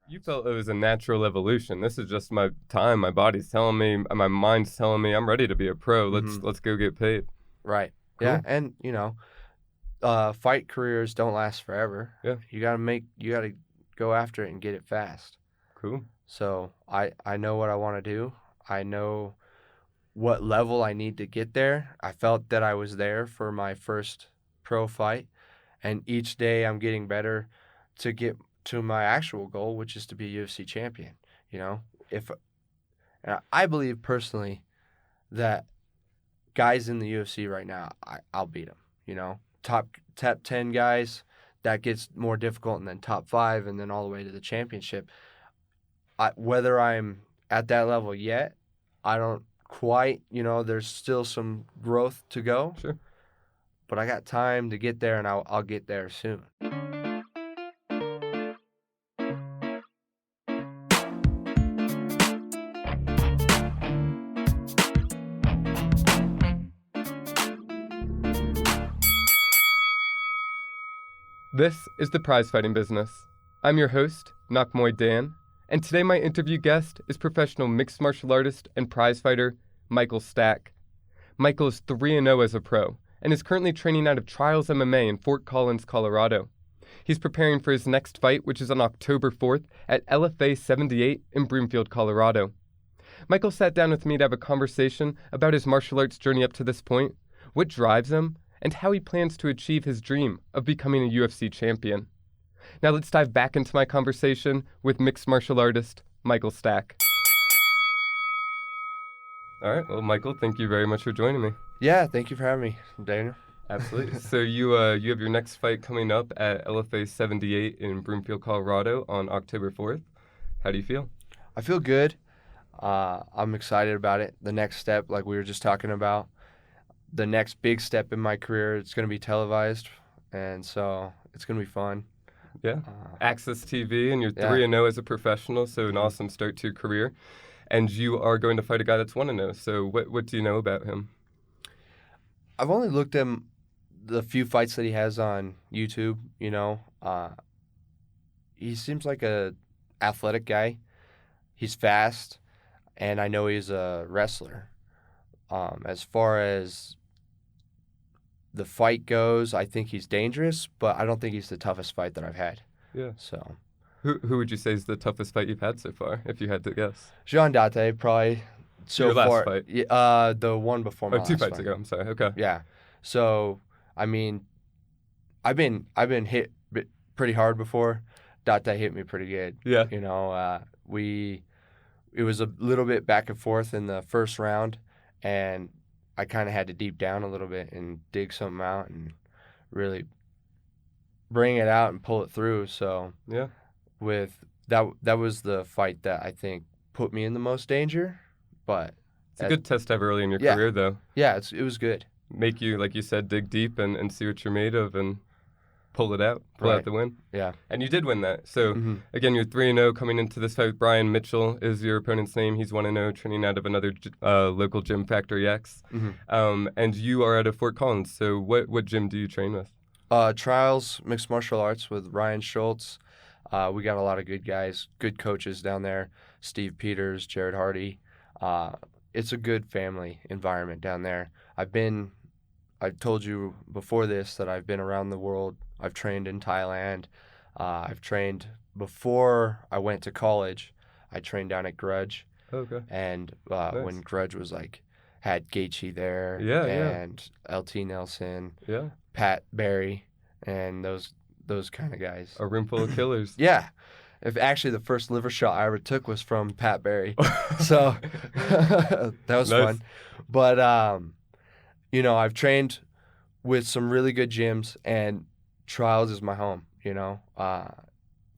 You felt it was a natural evolution. This is just my time. My body's telling me, my mind's telling me I'm ready to be a pro. Let's go get paid. Right. Cool. Yeah, and fight careers don't last forever. Yeah. You gotta go after it and get it fast. Cool. So I know what I want to do. I know what level I need to get there. I felt that I was there for my first pro fight, and each day I'm getting better to get to my actual goal, which is to be a UFC champion. And I believe personally that guys in the UFC right now, I'll beat them. Top 10 guys, that gets more difficult, and then top 5, and then all the way to the championship. Whether I'm at that level yet, I don't quite, there's still some growth to go. Sure. But I got time to get there, and I'll get there soon. This is the Prize Fighting Business. I'm your host, Muay Dan, and today my interview guest is professional mixed martial artist and prize fighter, Michael Stack. Michael is 3-0 as a pro, and is currently training out of Trials MMA in Fort Collins, Colorado. He's preparing for his next fight, which is on October 4th at LFA 78 in Broomfield, Colorado. Michael sat down with me to have a conversation about his martial arts journey up to this point, what drives him, and how he plans to achieve his dream of becoming a UFC champion. Now let's dive back into my conversation with mixed martial artist Michael Stack. All right, well, Michael, thank you very much for joining me. Yeah, thank you for having me, Daniel. Absolutely. So you have your next fight coming up at LFA 78 in Broomfield, Colorado on October 4th. How do you feel? I feel good. I'm excited about it. The next step, like we were just talking about, the next big step in my career, it's going to be televised, and so it's going to be fun. Yeah. Access TV, and you're 3-0 as a professional, so an awesome start to your career. And you are going to fight a guy that's 1-0. So what do you know about him? I've only looked at the few fights that he has on YouTube, he seems like a athletic guy. He's fast, and I know he's a wrestler. As far as the fight goes, I think he's dangerous, but I don't think he's the toughest fight that I've had. Yeah. So, who would you say is the toughest fight you've had so far, if you had to guess? Jean Date, probably. So your last far, fight? Yeah, the one before my last 2 fights fight. ago. I'm sorry. Okay. Yeah. So, I mean, I've been hit pretty hard before. Date hit me pretty good. Yeah. It was a little bit back and forth in the first round, and I kind of had to deep down a little bit and dig something out and really bring it out and pull it through. So yeah, with that was the fight that I think put me in the most danger. But it's a good test to have early in your career, though. Yeah, it was good. Make you, like you said, dig deep and see what you're made of and pull it out, pull out the win. Yeah. And you did win that. So, again, you're 3-0 coming into this fight with Brian Mitchell is your opponent's name. He's 1-0, training out of another local gym, Factory X. And you are out of Fort Collins. So what gym do you train with? Trials Mixed Martial Arts with Ryan Schultz. We got a lot of good guys, good coaches down there. Steve Peters, Jared Hardy. It's a good family environment down there. I've told you before this that I've been around the world. I've trained in Thailand. I've trained before I went to college. I trained down at Grudge. Okay. And nice. When Grudge was had Gaethje there. And LT Nelson. Yeah. Pat Barry, and those kind of guys. A room full of killers. Yeah. If actually the first liver shot I ever took was from Pat Barry. So that was fun. But I've trained with some really good gyms, and Trials is my home,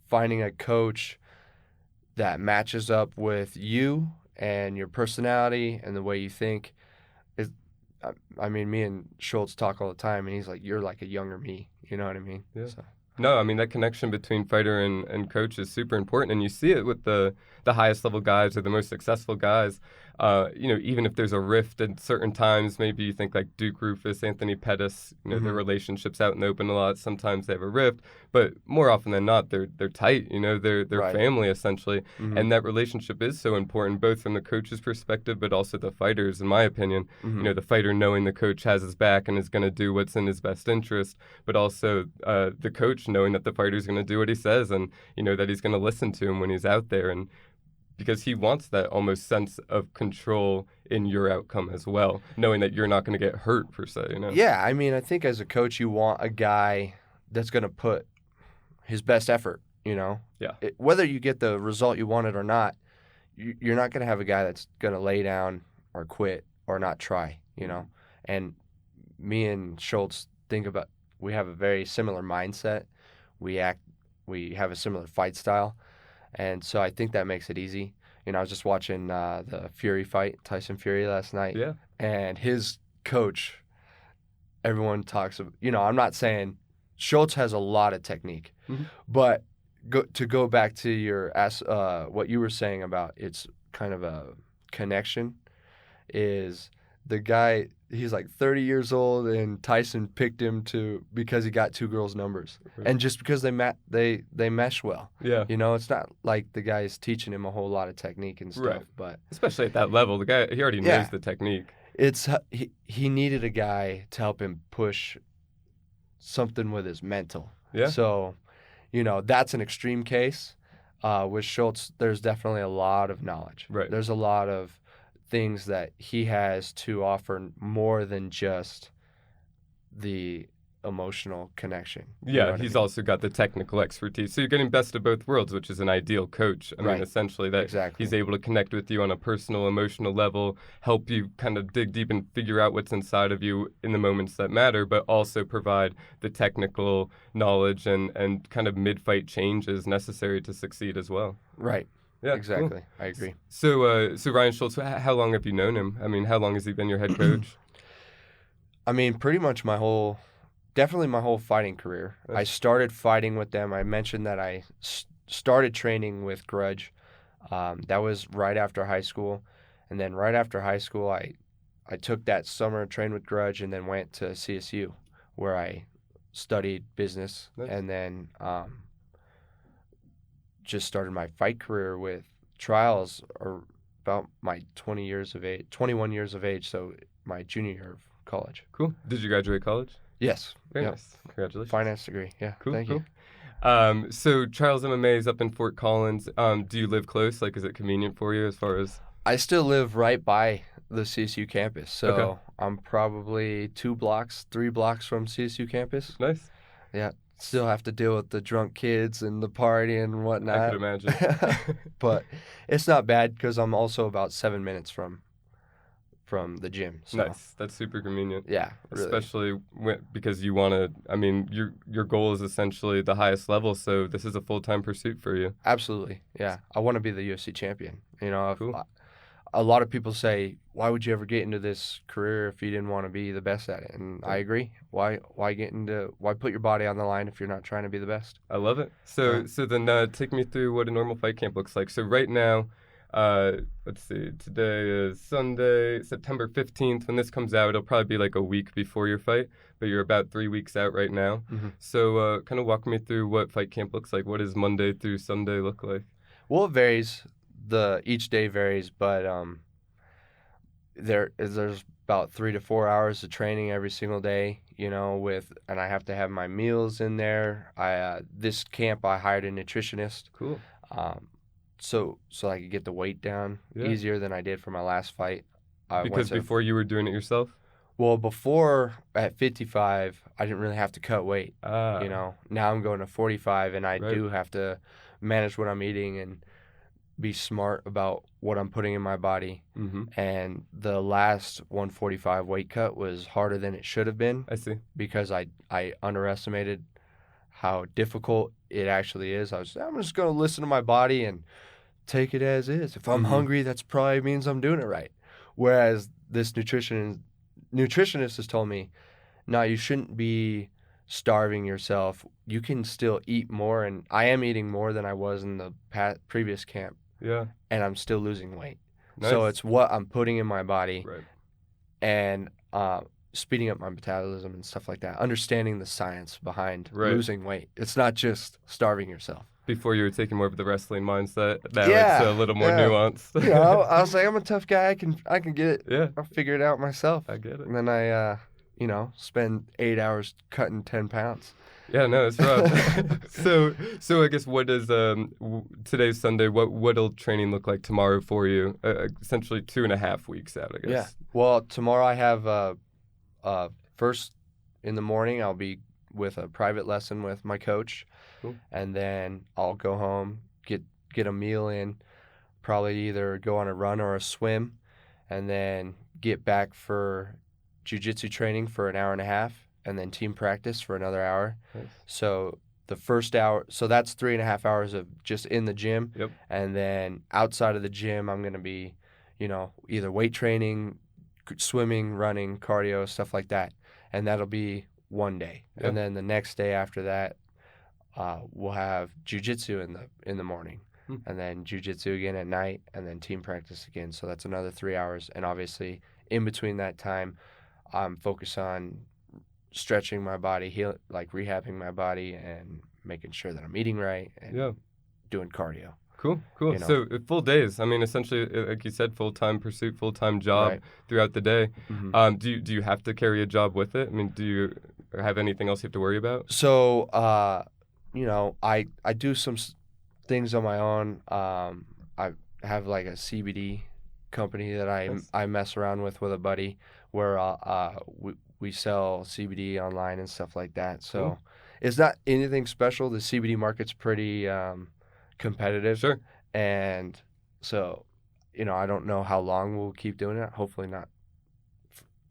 finding a coach that matches up with you and your personality and the way you think. Me and Schultz talk all the time, and he's like, you're like a younger me. You know what I mean? Yeah. So. No, I mean, that connection between fighter and coach is super important, and you see it with the highest level guys or the most successful guys. even if there's a rift at certain times, maybe you think like Duke Rufus, Anthony Pettis, their relationships out in the open a lot. Sometimes they have a rift, but more often than not, they're tight. They're Right. family essentially, and that relationship is so important, both from the coach's perspective, but also the fighters. In my opinion, the fighter knowing the coach has his back and is going to do what's in his best interest, but also the coach knowing that the fighter's going to do what he says, and that he's going to listen to him when he's out there, and because he wants that almost sense of control in your outcome as well, knowing that you're not going to get hurt per se. Yeah, I mean, I think as a coach, you want a guy that's going to put his best effort. Yeah. Whether you get the result you wanted or not, you're not going to have a guy that's going to lay down or quit or not try. And me and Schultz we have a very similar mindset. We have a similar fight style. And so I think that makes it easy. I was just watching the Fury fight, Tyson Fury, last night. Yeah. And his coach, everyone talks about, I'm not saying Schultz has a lot of technique, but to go back to your what you were saying about it's kind of a connection, is the guy, he's like 30 years old, and Tyson picked him because he got 2 girls' numbers. Right. And just because they mesh well. Yeah. It's not like the guy's teaching him a whole lot of technique and stuff. Right. But especially at that level, the guy, he already knows the technique. He needed a guy to help him push something with his mental. Yeah. So, that's an extreme case. With Schultz, there's definitely a lot of knowledge. Right. There's a lot of things that he has to offer more than just the emotional connection. Yeah, he's also got the technical expertise. So you're getting best of both worlds, which is an ideal coach. I mean, essentially that he's able to connect with you on a personal, emotional level, help you kind of dig deep and figure out what's inside of you in the moments that matter, but also provide the technical knowledge and kind of mid-fight changes necessary to succeed as well. Right. Yeah, exactly. Cool. I agree. So Ryan Schultz, how long have you known him? I mean, how long has he been your head coach? I mean, pretty much definitely my whole fighting career. I started fighting with them. I mentioned that I started training with Grudge. That was right after high school. And then right after high school, I took that summer, trained with Grudge, and then went to CSU, where I studied business. Nice. And then just started my fight career with trials about my 21 years of age, so my junior year of college. Cool. Did you graduate college? Yes. Very nice. Congratulations. Finance degree. Yeah. Cool. Thank you. So Trials MMA is up in Fort Collins. Do you live close? Like, is it convenient for you as far as? I still live right by the CSU campus, so I'm probably 3 blocks from CSU campus. Nice. Yeah. Still have to deal with the drunk kids and the party and whatnot. I could imagine. But it's not bad because I'm also about 7 minutes from the gym. So. Nice. That's super convenient. Yeah, really. Especially because you want to, I mean, your goal is essentially the highest level, so this is a full-time pursuit for you. Absolutely. Yeah. I want to be the UFC champion. Cool. A lot of people say, why would you ever get into this career if you didn't want to be the best at it? And I agree. Why put your body on the line if you're not trying to be the best? I love it. So then take me through what a normal fight camp looks like. So right now, let's see, today is Sunday, September 15th. When this comes out, it'll probably be like a week before your fight, but you're about 3 weeks out right now. Mm-hmm. So kind of walk me through what fight camp looks like. What does Monday through Sunday look like? Well, it varies. Each day varies, but there's about 3 to 4 hours of training every single day, and I have to have my meals in there. This camp I hired a nutritionist. Cool. So I could get the weight down easier than I did for my last fight. Because before you were doing it yourself? Well, before at 55, I didn't really have to cut weight. Now I'm going to 45, and I do have to manage what I'm eating and be smart about what I'm putting in my body. Mm-hmm. And the last 145 weight cut was harder than it should have been. I see. Because I underestimated how difficult it actually is. I'm just going to listen to my body and take it as is. If I'm hungry, that's probably means I'm doing it right. Whereas this nutritionist has told me, no, you shouldn't be starving yourself. You can still eat more, and I am eating more than I was in the previous camp. Yeah. And I'm still losing weight. Nice. So it's what I'm putting in my body Right. and speeding up my metabolism and stuff like that. Understanding the science behind Right. losing weight. It's not just starving yourself. Before you were taking more of the wrestling mindset, now Yeah, it's a little more yeah. nuanced. You know, I was like, I'm a tough guy. I can get it. Yeah, I'll figure it out myself. I get it. And then I, spend 8 hours cutting 10 pounds. Yeah, no, it's rough. So I guess what is today's Sunday? What'll training look like tomorrow for you? Essentially 2.5 weeks out, I guess. Yeah. Well, tomorrow I have first in the morning I'll be with a private lesson with my coach, Cool. and then I'll go home, get a meal in, probably either go on a run or a swim, and then get back for jiu-jitsu training for an hour and a half, and then team practice for another hour. Nice. So the first hour, so that's 3.5 hours of just in the gym. Yep. And then outside of the gym, I'm going to be, either weight training, swimming, running, cardio, stuff like that. And that'll be one day. Yep. And then the next day after that, we'll have jiu-jitsu in the morning. And then jiu-jitsu again at night, and then team practice again. So that's another 3 hours. And obviously, in between that time, I'm focused on stretching my body, rehabbing my body, and making sure that I'm eating right and doing cardio. Cool. So full days. I mean, essentially, like you said, full-time pursuit, full-time job throughout the day. Mm-hmm. Do you have to carry a job with it? I mean, do you have anything else you have to worry about? So, I do some things on my own. I have like a CBD company that I mess around with a buddy, where we sell CBD online and stuff like that. So it's not anything special. The CBD market's pretty competitive. Sure. And so, I don't know how long we'll keep doing it. Hopefully not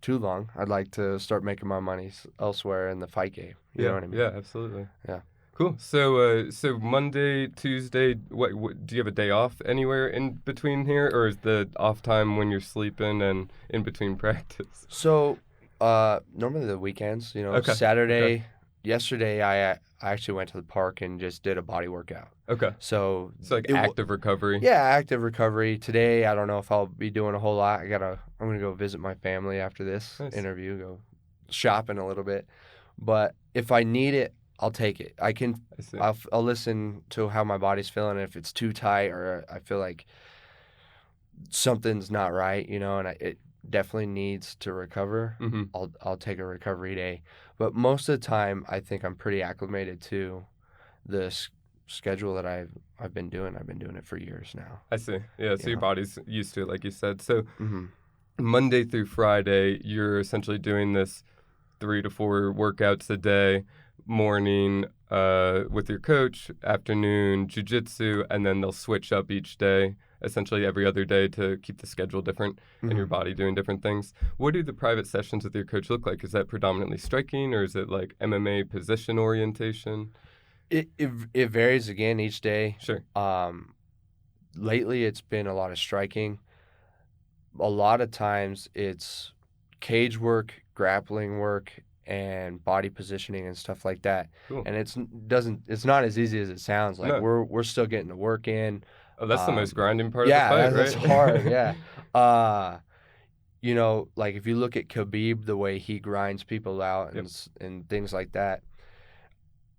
too long. I'd like to start making my money elsewhere in the fight game. You know what I mean? Yeah, absolutely. Yeah. Cool. So Monday, Tuesday, what do you have a day off anywhere in between here, or is the off time when you're sleeping and in between practice? So normally the weekends, Saturday. Yesterday I actually went to the park and just did a body workout. Okay. So like active recovery. Yeah, active recovery. Today I don't know if I'll be doing a whole lot. I'm gonna go visit my family after this interview, go shopping a little bit. But if I need it, I'll take it. I'll listen to how my body's feeling. If it's too tight or I feel like something's not right, and it definitely needs to recover, mm-hmm. I'll take a recovery day. But most of the time, I think I'm pretty acclimated to the schedule that I've been doing. I've been doing it for years now. I see. Yeah, so your body's used to it, like you said. So mm-hmm. Monday through Friday, you're essentially doing this 3 to 4 workouts a day. Morning with your coach, afternoon jiu-jitsu, and then they'll switch up each day, essentially every other day, to keep the schedule different mm-hmm. and your body doing different things. What do the private sessions with your coach look like? Is that predominantly striking, or is it like MMA position orientation? It varies again each day. Sure. Lately it's been a lot of striking. A lot of times it's cage work, grappling work, and body positioning and stuff like that. Cool. And it's not as easy as it sounds. Like we're still getting the work in. Oh, that's the most grinding part of the fight, right? Yeah, that's hard. Yeah. Like if you look at Khabib, the way he grinds people out and things like that,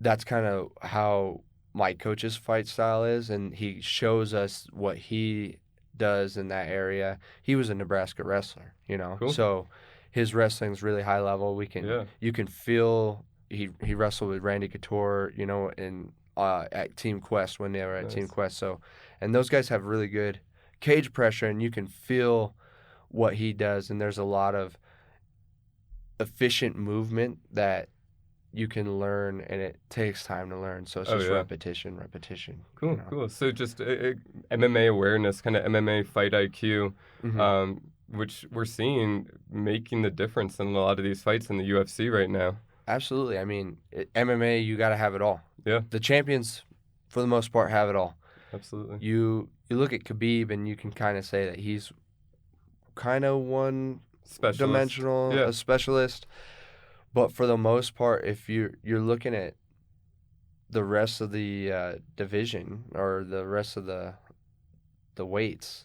that's kind of how my coach's fight style is, and he shows us what he does in that area. He was a Nebraska wrestler, Cool. So his wrestling's really high level. You can feel he wrestled with Randy Couture, at Team Quest when they were at Team Quest. So, and those guys have really good cage pressure, and you can feel what he does. And there's a lot of efficient movement that you can learn, and it takes time to learn. So it's just repetition. Cool, cool. So just MMA awareness, kind of MMA fight IQ. Mm-hmm. Which we're seeing making the difference in a lot of these fights in the UFC right now. Absolutely. I mean, MMA, you got to have it all. Yeah. The champions, for the most part, have it all. Absolutely. You look at Khabib, and you can kind of say that he's kind of one-dimensional, a specialist. But for the most part, if you're looking at the rest of the division or the rest of the weights,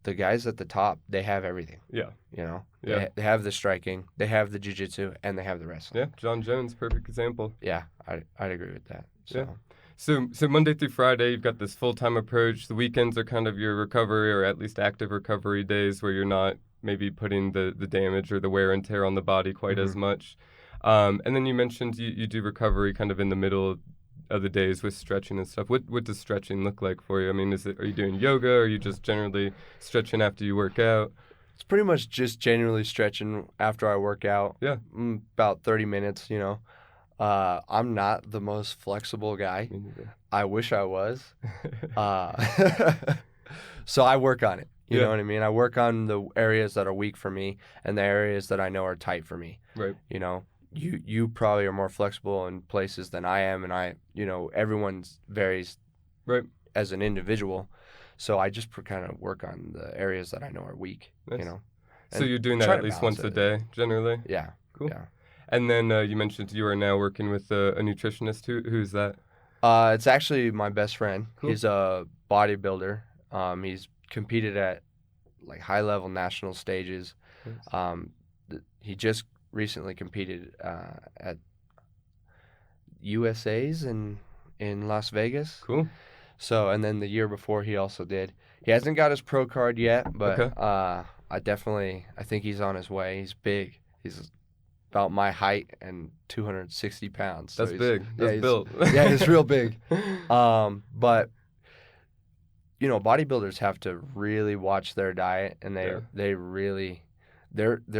the guys at the top, they have everything. Yeah. You know, Yeah. they have the striking, they have the jiu-jitsu, and they have the wrestling. Yeah. John Jones, perfect example. Yeah, I'd agree with that. So. Yeah. So Monday through Friday, you've got this full-time approach. The weekends are kind of your recovery, or at least active recovery days, where you're not maybe putting the damage or the wear and tear on the body quite as much. And then you mentioned you do recovery kind of in the middle of the days with stretching and stuff. What does stretching look like for you? I mean, are you doing yoga, or are you just generally stretching after you work out? It's pretty much just generally stretching after I work out. Yeah. About 30 minutes, you know. I'm not the most flexible guy. I wish I was. So I work on it. You know what I mean? I work on the areas that are weak for me and the areas that I know are tight for me. Right. You know, you probably are more flexible in places than I am, and everyone's varies as an individual. So I just kind of work on the areas that I know are weak, Nice. you know. So you're doing that at least once a day, generally? Yeah. Cool. Yeah. And then you mentioned you are now working with a nutritionist. Who's that? It's actually my best friend. Cool. He's a bodybuilder. He's competed at like high-level national stages. Nice. He just recently competed at USA's in Las Vegas. Cool. So, and then the year before he also did. He hasn't got his pro card yet, but Okay. I think he's on his way. He's big. He's about my height and 260 pounds. So That's big. That's built. Yeah, he's real big. But you know, bodybuilders have to really watch their diet, and they're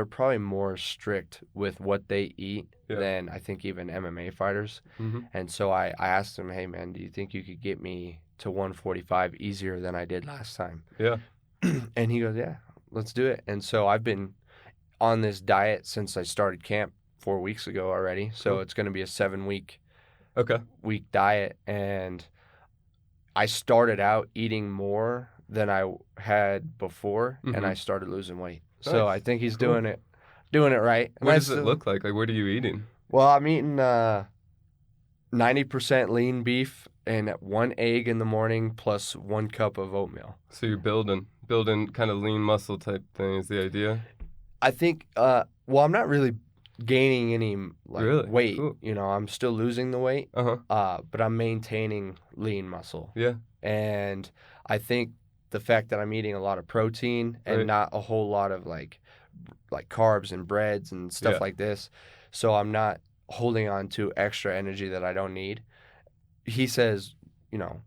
probably more strict with what they eat than I think even MMA fighters. Mm-hmm. And so I asked him, hey man, do you think you could get me to 145 easier than I did last time? Yeah. And he goes, yeah, let's do it. And so I've been on this diet since I started camp 4 weeks ago already. So Cool. it's going to be a 7-week Okay. diet. And I started out eating more than I had before, and I started losing weight. So Nice. I think he's Cool. doing it right. And What does it look like? Like, what are you eating? Well, I'm eating 90% lean beef and 1 egg in the morning plus 1 cup of oatmeal. So you're building kind of lean muscle type thing is the idea? I think, I'm not really gaining any weight. Cool. You know, I'm still losing the weight, but I'm maintaining lean muscle. Yeah. And I think the fact that I'm eating a lot of protein and not a whole lot of like carbs and breads and stuff like this, so I'm not holding on to extra energy that I don't need. He says, you know,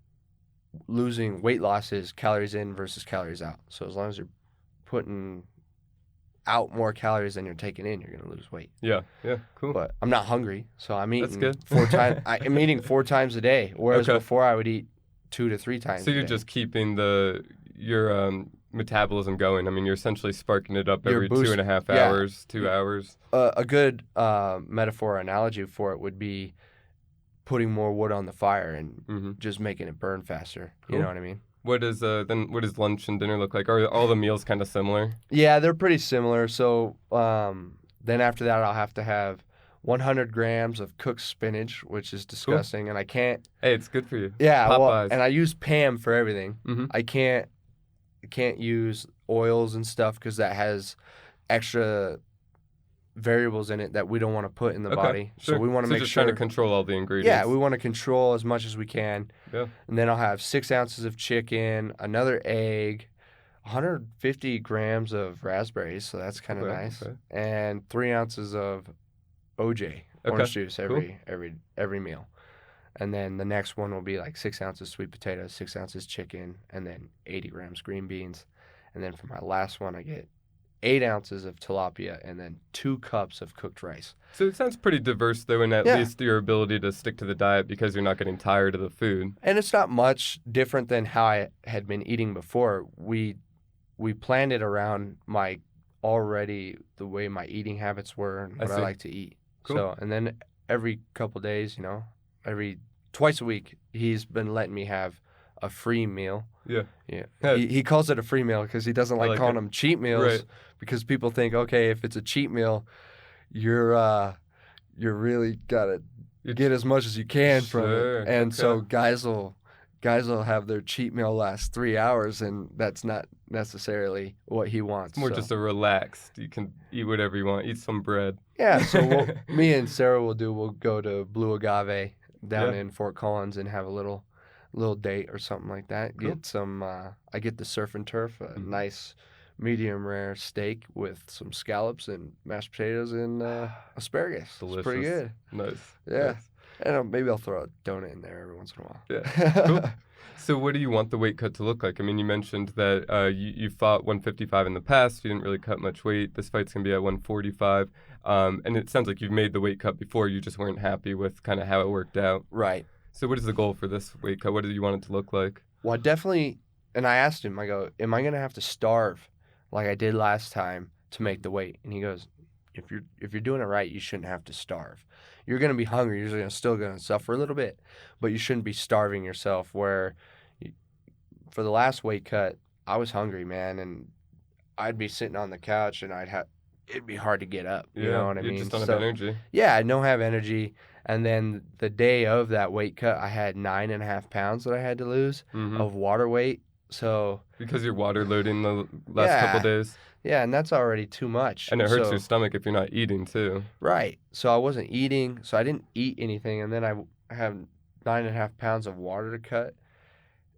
losing weight loss is calories in versus calories out. So as long as you're putting out more calories than you're taking in, you're gonna lose weight. Yeah. Cool. But I'm not hungry, so I'm eating That's good. 4 times. I'm eating 4 times a day, whereas before I would eat 2 to 3 times. So you're just keeping your metabolism going. I mean, you're essentially sparking it up every 2.5 hours, 2 hours. A good metaphor analogy for it would be putting more wood on the fire and just making it burn faster. Cool. You know what I mean? What does lunch and dinner look like? Are all the meals kind of similar? Yeah, they're pretty similar. So then after that, I'll have to have 100 grams of cooked spinach, which is disgusting, and I can't. Hey, it's good for you. Yeah, Popeyes. And I use Pam for everything. Mm-hmm. I can't use oils and stuff because that has extra variables in it that we don't want to put in the body. Sure. So we want to make just sure. trying to control all the ingredients. Yeah, we want to control as much as we can. Yeah. And then I'll have 6 ounces of chicken, another egg, 150 grams of raspberries, so that's kind of nice, and 3 ounces of OJ, orange juice every meal. And then the next one will be like 6 ounces sweet potatoes, 6 ounces chicken, and then 80 grams green beans. And then for my last one, I get 8 ounces of tilapia and then 2 cups of cooked rice. So it sounds pretty diverse, though, in at least your ability to stick to the diet because you're not getting tired of the food. And it's not much different than how I had been eating before. We planned it around the way my eating habits were and what I like to eat. Cool. So, and then every couple days, twice a week, he's been letting me have a free meal. Yeah. He calls it a free meal because he doesn't like calling them cheat meals because people think, okay, if it's a cheat meal, you're really gotta get as much as you can from it. And so guys will have their cheat meal last 3 hours, and that's not necessarily what he wants. It's more just a relaxed. You can eat whatever you want. Eat some bread. Yeah, so me and Sarah we'll go to Blue Agave down Yeah. in Fort Collins and have a little date or something like that. Cool. Get some, I get the surf and turf, a Mhm. nice medium rare steak with some scallops and mashed potatoes and asparagus. Delicious. It's pretty good. Nice. Yeah. Nice. And maybe I'll throw a donut in there every once in a while. Yeah. Cool. So what do you want the weight cut to look like? I mean, you mentioned that you fought 155 in the past. You didn't really cut much weight. This fight's going to be at 145. And it sounds like you've made the weight cut before. You just weren't happy with kind of how it worked out. Right. So what is the goal for this weight cut? What do you want it to look like? Well, I definitely, and I asked him, I go, am I going to have to starve like I did last time to make the weight? And he goes, if you're doing it right, you shouldn't have to starve. You're going to be hungry. You're still going to suffer a little bit, but you shouldn't be starving yourself. For the last weight cut, I was hungry, man, and I'd be sitting on the couch and it'd be hard to get up. You know what I mean? You just don't have energy. Yeah, I don't have energy. And then the day of that weight cut, I had 9.5 pounds that I had to lose of water weight. So because you're water loading the last couple days. Yeah, and that's already too much. And it hurts your stomach if you're not eating too. Right. So I wasn't eating, so I didn't eat anything, and then I have 9.5 pounds of water to cut,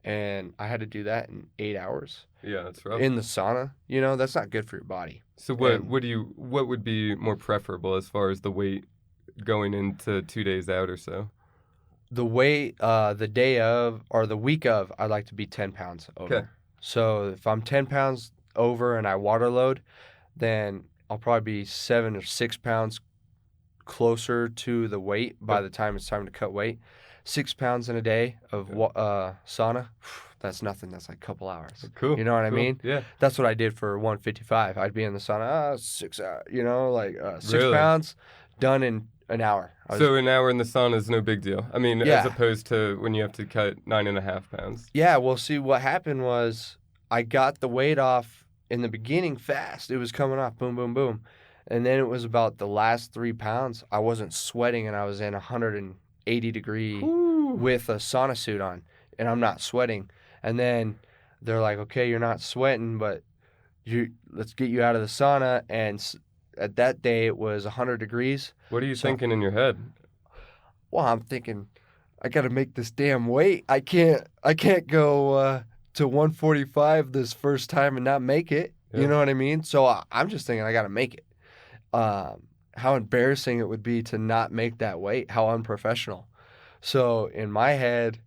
and I had to do that in 8 hours. Yeah, that's rough. In the sauna, that's not good for your body. So what would be more preferable as far as the weight going into 2 days out or so? The weight, the day of or the week of, I'd like to be 10 pounds over. Okay. So if I'm 10 pounds over and I water load, then I'll probably be 7 or 6 pounds closer to the weight by the time it's time to cut weight. 6 pounds in a day of sauna, that's nothing. That's like a couple hours. Cool. You know what I mean? Yeah. That's what I did for 155. I'd be in the sauna, 6 hours, 6 Really? pounds done in an hour. So an hour in the sauna is no big deal. I mean, Yeah. as opposed to when you have to cut 9.5 pounds. Yeah, well, see, what happened was I got the weight off in the beginning fast. It was coming off, boom, boom, boom. And then it was about the last 3 pounds. I wasn't sweating, and I was in 180 degree with a sauna suit on, and I'm not sweating. And then they're like, okay, you're not sweating, but let's get you out of the sauna. And at that day, it was 100 degrees. What are you thinking in your head? Well, I'm thinking, I got to make this damn weight. I can't go to 145 this first time and not make it. Yeah. You know what I mean? So I'm just thinking I got to make it. How embarrassing it would be to not make that weight. How unprofessional. So in my head,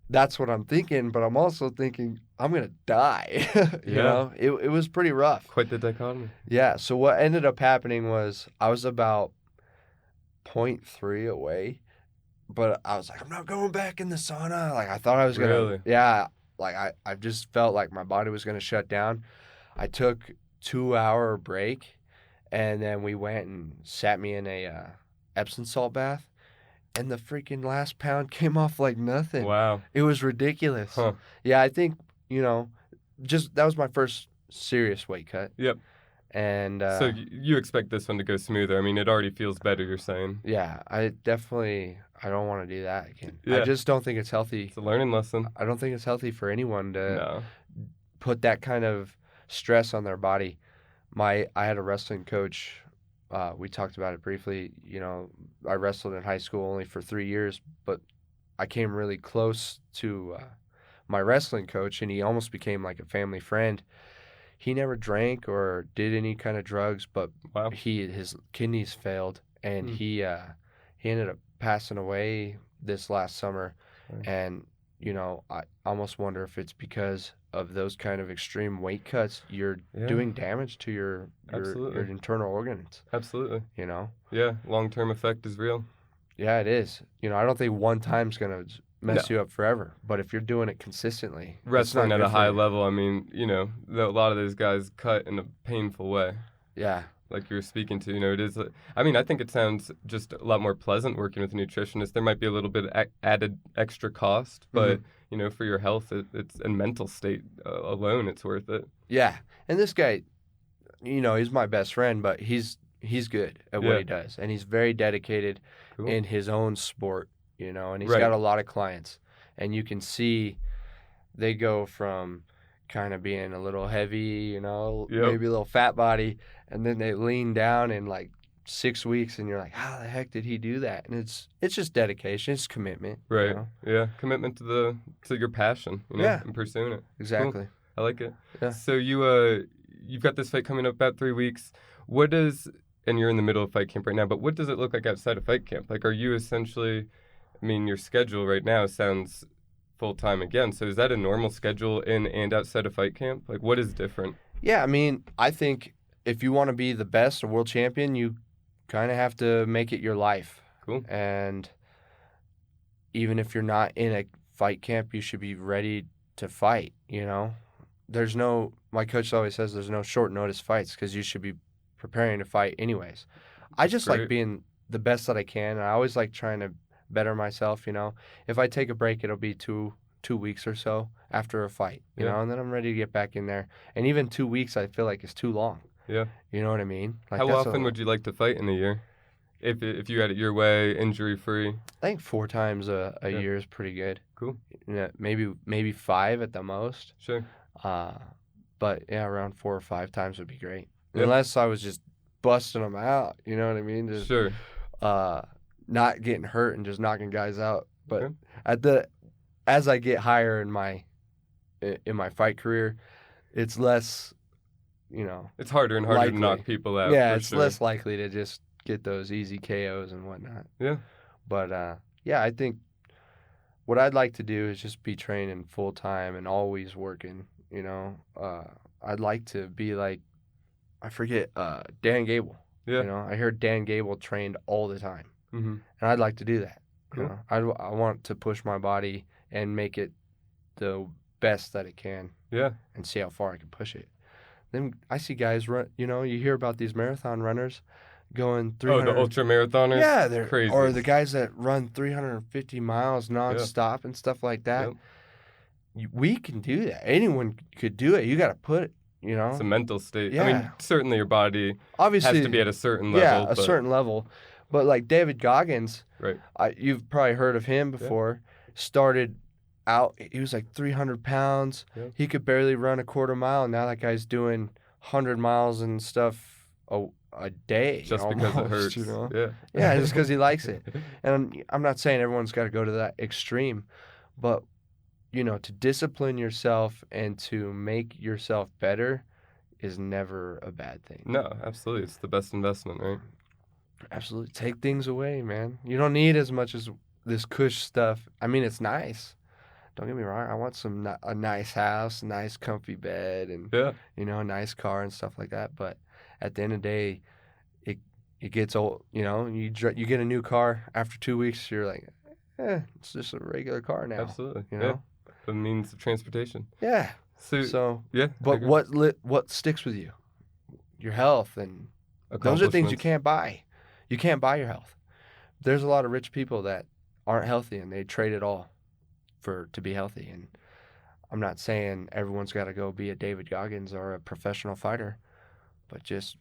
that's what I'm thinking. But I'm also thinking I'm gonna die. You know, it was pretty rough. Quite the dichotomy. Yeah. So what ended up happening was I was about 0.3 away. But I was like, I'm not going back in the sauna. Like, I thought I was going to. Really? Yeah. Like, I just felt like my body was going to shut down. I took 2-hour break, and then we went and sat me in a Epsom salt bath, and the freaking last pound came off like nothing. Wow. It was ridiculous. Huh. Yeah, I think, that was my first serious weight cut. Yep. And so you expect this one to go smoother. I mean, it already feels better, you're saying. Yeah, I don't want to do that again. Yeah. I just don't think it's healthy. It's a learning lesson. I don't think it's healthy for anyone to No. put that kind of stress on their body. I had a wrestling coach. We talked about it briefly. I wrestled in high school only for 3 years, but I came really close to my wrestling coach, and he almost became like a family friend. He never drank or did any kind of drugs, but Wow. his kidneys failed, and he ended up passing away this last summer. Right. And I almost wonder if it's because of those kind of extreme weight cuts. You're doing damage to your internal organs. Absolutely. Yeah, long-term effect is real. Yeah, it is. I don't think one time's gonna mess you up forever. But if you're doing it consistently, Wrestling at a high level, I mean, a lot of those guys cut in a painful way. Yeah. Like you were speaking to, it is. I mean, I think it sounds just a lot more pleasant working with a nutritionist. There might be a little bit of added extra cost, but for your health, it's and mental state alone, it's worth it. Yeah, and this guy, he's my best friend, but he's good at what he does, and he's very dedicated in his own sport, and he's got a lot of clients, and you can see they go from kind of being a little heavy, Yep. maybe a little fat body, and then they lean down in like 6 weeks, and you're like, how the heck did he do that? And it's just dedication, it's commitment. Right. Yeah. Commitment to your passion, Yeah. and pursuing it. Exactly. Cool. I like it. Yeah. So you've got this fight coming up about 3 weeks. And you're in the middle of fight camp right now, but what does it look like outside of fight camp? Like, are you essentially, your schedule right now sounds full-time again. So is that a normal schedule in and outside of fight camp? Like, what is different? Yeah, I think if you want to be the best, a world champion, you kind of have to make it your life. Cool. And even if you're not in a fight camp, you should be ready to fight, my coach always says there's no short notice fights because you should be preparing to fight anyways. I just like being the best that I can, and I always like trying to better myself, If I take a break, it'll be two weeks or so after a fight, you know, and then I'm ready to get back in there. And even 2 weeks I feel like is too long. Yeah. You know what I mean? Like, how often would you like to fight in a year? If you had it your way, injury-free? I think 4 times a year is pretty good. Cool. Maybe 5 at the most. Sure. But yeah, around 4 or 5 times would be great. Yep. Unless I was just busting them out, you know what I mean? Just, sure. Not getting hurt and just knocking guys out. But okay. As I get higher in my fight career, it's less, It's harder and harder likely to knock people out. Yeah, it's sure. less likely to just get those easy KOs and whatnot. Yeah. But I think what I'd like to do is just be training full time and always working. I'd like to be like, I forget, Dan Gable. Yeah. I heard Dan Gable trained all the time. Mm-hmm. And I'd like to do that. Cool. I want to push my body and make it the best that it can. Yeah. And see how far I can push it. Then I see guys run, you hear about these marathon runners going 300. Oh, the ultra marathoners? Yeah, they're crazy. Or the guys that run 350 miles nonstop and stuff like that. Yep. We can do that. Anyone could do it. You got to put it, It's a mental state. Yeah. Certainly your body obviously has to be at a certain level. Yeah, a certain level. But like David Goggins, right? You've probably heard of him before. Yeah. Started out, he was like 300 pounds. Yep. He could barely run a quarter mile. And now that guy's doing 100 miles and stuff a day. Just almost, because it hurts. Yeah. Yeah, just because he likes it. And I'm not saying everyone's got to go to that extreme, but to discipline yourself and to make yourself better is never a bad thing. No, absolutely. It's the best investment, right? Absolutely. Take things away, man. You don't need as much as this cush stuff. It's nice. Don't get me wrong. I want a nice house, a nice comfy bed, and a nice car and stuff like that. But at the end of the day, it gets old. You get a new car after 2 weeks. You're like, it's just a regular car now. Absolutely. Yeah. The means of transportation. Yeah. So yeah. But what sticks with you? Your health, and those are things you can't buy. You can't buy your health. There's a lot of rich people that aren't healthy and they trade it all to be healthy. And I'm not saying everyone's got to go be a David Goggins or a professional fighter, but just,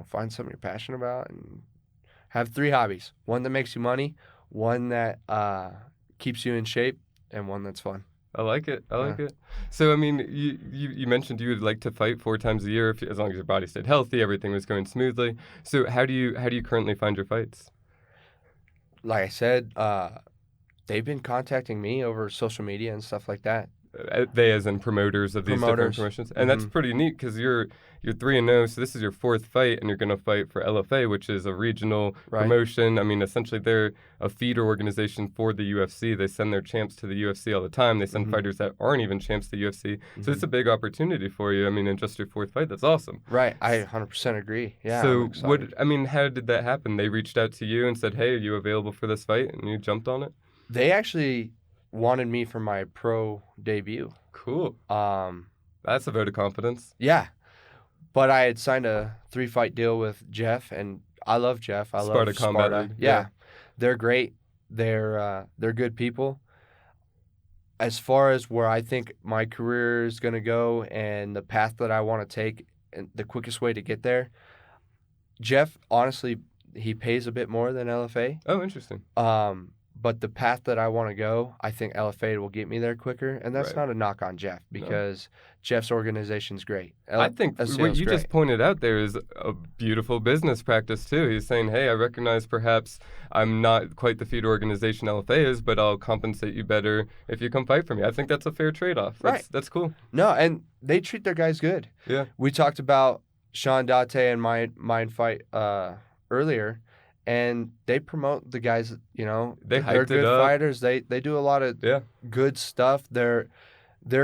find something you're passionate about and have 3 hobbies. One that makes you money, one that keeps you in shape, and one that's fun. I like it. I like it. So, you mentioned you would like to fight 4 times a year as long as your body stayed healthy, everything was going smoothly. So, how do you currently find your fights? Like I said, they've been contacting me over social media and stuff like that. They as in promoters of these different promotions. And that's pretty neat because you're 3-0, so this is your 4th fight, and you're going to fight for LFA, which is a regional promotion. Essentially, they're a feeder organization for the UFC. They send their champs to the UFC all the time. They send fighters that aren't even champs to the UFC. So it's a big opportunity for you. In just your 4th fight, that's awesome. Right. I 100% agree. Yeah. So how did that happen? They reached out to you and said, hey, are you available for this fight? And you jumped on it? They actually wanted me for my pro debut. Cool. That's a vote of confidence. Yeah. But I had signed a 3-fight deal with Jeff, and I love Jeff. I love Sparta. Yeah. They're great. They're good people. As far as where I think my career is going to go and the path that I want to take and the quickest way to get there, Jeff, honestly, he pays a bit more than LFA. Oh, interesting. But the path that I want to go, I think LFA will get me there quicker. And that's Right. not a knock on Jeff No. because Jeff's organization's great. I think what SCL's you great. just pointed out there is a beautiful business practice too. He's saying, "Hey, I recognize perhaps I'm not quite the feed organization LFA is, but I'll compensate you better if you come fight for me." I think that's a fair trade-off. That's cool. No, and they treat their guys good. Yeah. We talked about Sean Date and mine fight earlier, and they promote the guys. They they're hyped it good up. fighters. They do a lot of good stuff. Their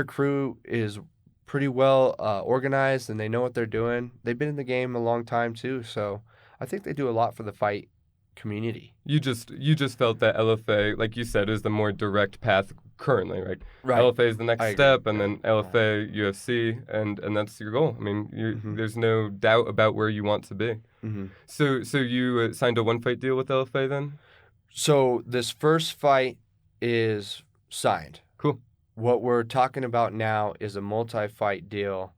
crew is pretty well organized, and they know what they're doing. They've been in the game a long time too, so I think they do a lot for the fight community. You just felt that LFA, like you said, is the more direct path currently, right? Right. LFA is the next I step, agree. and then LFA, UFC, and that's your goal. I mean, there's no doubt about where you want to be. Mm-hmm. So you signed a one-fight deal with LFA then? So this first fight is signed. Cool. What we're talking about now is a multi-fight deal,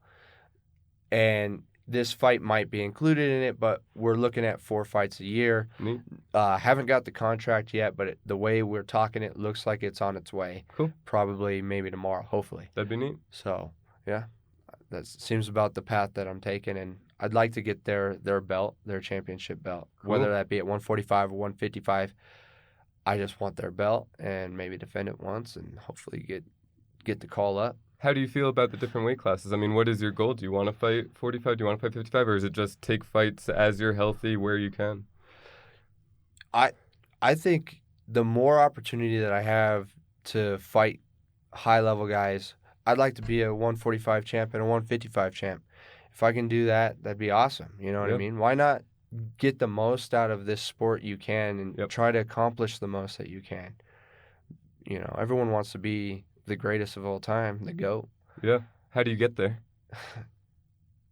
and this fight might be included in it, but we're looking at 4 fights a year. Neat. Haven't got the contract yet, but the way we're talking, it looks like it's on its way. Cool. Probably maybe tomorrow, hopefully. That'd be neat. So, yeah, that seems about the path that I'm taking, and I'd like to get their belt, their championship belt, Cool. whether that be at 145 or 155. I just want their belt and maybe defend it once and hopefully get the call up. How do you feel about the different weight classes? I mean, what is your goal? Do you want to fight 45? Do you want to fight 55? Or is it just take fights as you're healthy where you can? I think the more opportunity that I have to fight high-level guys, I'd like to be a 145 champ and a 155 champ. If I can do that, that'd be awesome. You know what I mean? Why not get the most out of this sport you can and try to accomplish the most that you can? Everyone wants to be the greatest of all time, the GOAT. Yeah. How do you get there?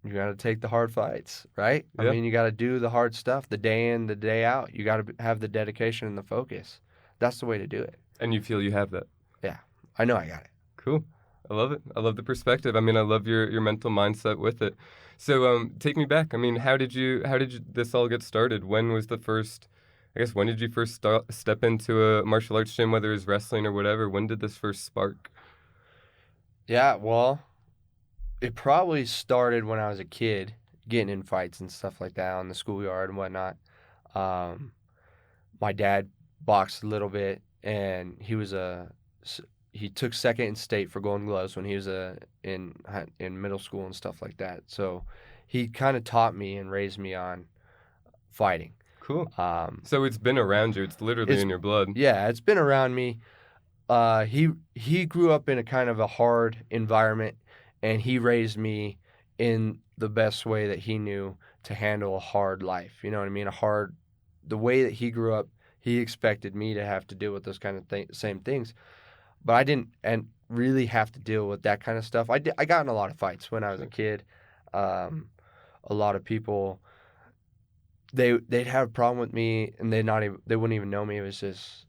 You got to take the hard fights, right? Yeah. I mean, you got to do the hard stuff, the day in, the day out. You got to have the dedication and the focus. That's the way to do it. And you feel you have that? Yeah. I know I got it. Cool. I love it. I love the perspective. I mean, I love your mental mindset with it. So, take me back. I mean, how did this all get started? When was the first, when did you first step into a martial arts gym, whether it was wrestling or whatever? When did this first spark? Yeah, well, it probably started when I was a kid, getting in fights and stuff like that on the schoolyard and whatnot. My dad boxed a little bit, and he took second in state for Golden Gloves when he was in middle school and stuff like that. So he kind of taught me and raised me on fighting. Cool. So it's been around you. It's literally in your blood. Yeah, it's been around me. He grew up in a kind of a hard environment, and he raised me in the best way that he knew to handle a hard life. You know what I mean? The way that he grew up, he expected me to have to deal with those kind of same things. But I didn't really have to deal with that kind of stuff. I got in a lot of fights when I was a kid. A lot of people, they'd have a problem with me, and they wouldn't even know me. It was just,